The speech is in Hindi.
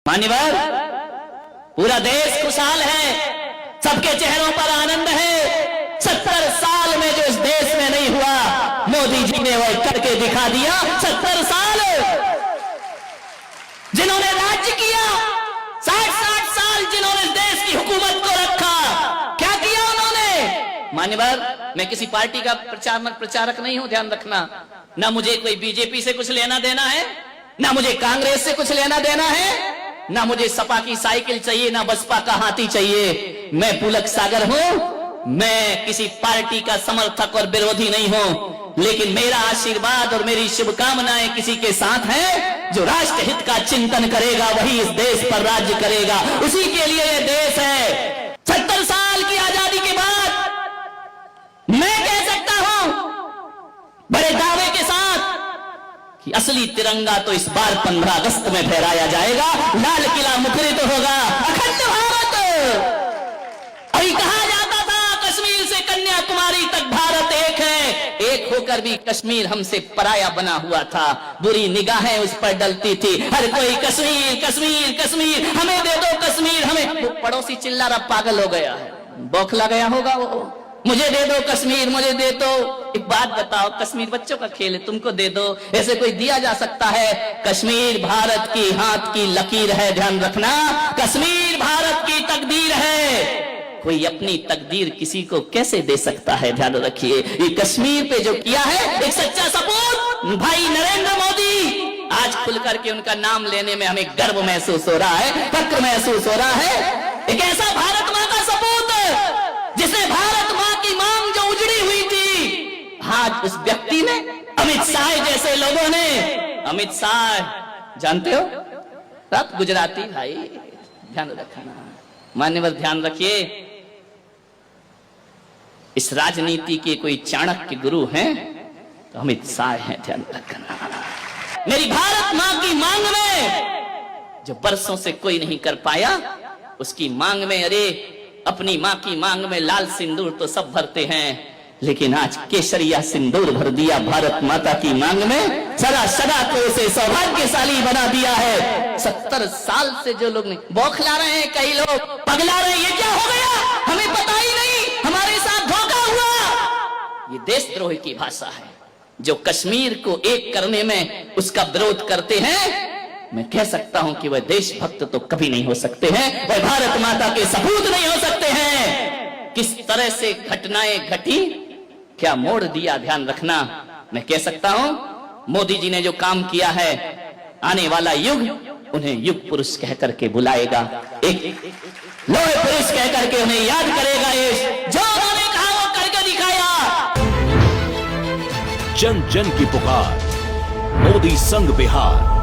मान्यवर, पूरा देश खुशहाल है, सबके चेहरों पर आनंद है। 70 साल में जो इस देश में नहीं हुआ, मोदी जी ने वह करके दिखा दिया। 70 साल जिन्होंने राज्य किया, 60 साल जिन्होंने इस देश की हुकूमत को रखा, क्या किया उन्होंने? मान्यवर, मैं किसी पार्टी का प्रचारक नहीं हूं, ध्यान रखना। ना मुझे कोई बीजेपी से कुछ लेना देना है, ना मुझे कांग्रेस से कुछ लेना देना है, ना मुझे सपा की साइकिल चाहिए, ना बसपा का हाथी चाहिए। मैं पुलक सागर हूं, मैं किसी पार्टी का समर्थक और विरोधी नहीं हूं, लेकिन मेरा आशीर्वाद और मेरी शुभकामनाएं किसी के साथ है जो राष्ट्र हित का चिंतन करेगा, वही इस देश पर राज्य करेगा। उसी के लिए यह देश है। 70 साल की आजादी के बाद मैं कह सकता हूं बड़े दावे के साथ कि असली तिरंगा तो इस बार 15 अगस्त में फहराया जाएगा। लाल किला मुखरित होगा, अखंड भारत। अभी कहा जाता था कश्मीर से कन्याकुमारी तक भारत एक है, एक होकर भी कश्मीर हमसे पराया बना हुआ था। बुरी निगाहें उस पर डलती थी, हर कोई कश्मीर कश्मीर कश्मीर, हमें दे दो कश्मीर, हमें। वो पड़ोसी चिल्ला रहा, पागल हो गया है, बौखला गया होगा वो। मुझे दे दो कश्मीर, मुझे दे दो। एक बात बताओ, कश्मीर बच्चों का खेल है, तुमको दे दो, ऐसे कोई दिया जा सकता है? कश्मीर भारत की हाथ की लकीर है, ध्यान रखना। कश्मीर भारत की तकदीर है, कोई अपनी तकदीर किसी को कैसे दे सकता है? ध्यान रखिए, ये कश्मीर पे जो किया है, एक सच्चा सपूत भाई नरेंद्र मोदी। आज खुल करके उनका नाम लेने में हमें गर्व महसूस हो रहा है, फक्र महसूस हो रहा है। एक ऐसा भारत मां का सपूत जिसने भारत मां की मांग जो उजड़ी हुई थी, आज उस व्यक्ति ने, अमित शाह जैसे लोगों ने, अमित शाह जानते हो, सब गुजराती भाई, ध्यान रखना। मान्यवर ध्यान रखिए, इस राजनीति के कोई चाणक्य गुरु हैं तो अमित शाह हैं, ध्यान रखना। मेरी भारत मां की मांग में जो बरसों से कोई नहीं कर पाया, उसकी मांग में, अरे अपनी मां की मांग में लाल सिंदूर तो सब भरते हैं, लेकिन आज केसरिया सिंदूर भर दिया भारत माता की मांग में। सदा सदा को उसे सौभाग्यशाली बना दिया है। 70 साल से जो लोग बौखला रहे हैं, कई लोग पगला रहे हैं, ये क्या हो गया, हमें पता ही नहीं, हमारे साथ धोखा हुआ। ये देशद्रोह की भाषा है। जो कश्मीर को एक करने में उसका विरोध करते हैं, मैं कह सकता हूं कि वह देशभक्त तो कभी नहीं हो सकते हैं, वह भारत माता के सपूत नहीं हो सकते हैं। किस तरह से घटनाएं घटी, क्या मोड़ दिया, ध्यान रखना। मैं कह सकता हूं मोदी जी ने जो काम किया है, आने वाला युग उन्हें युग पुरुष कह करके बुलाएगा, एक लोहे पुरुष कह करके उन्हें याद करेगा। जो उन्होंने कहा वो करके दिखाया। जन जन की पुकार, मोदी संग बिहार।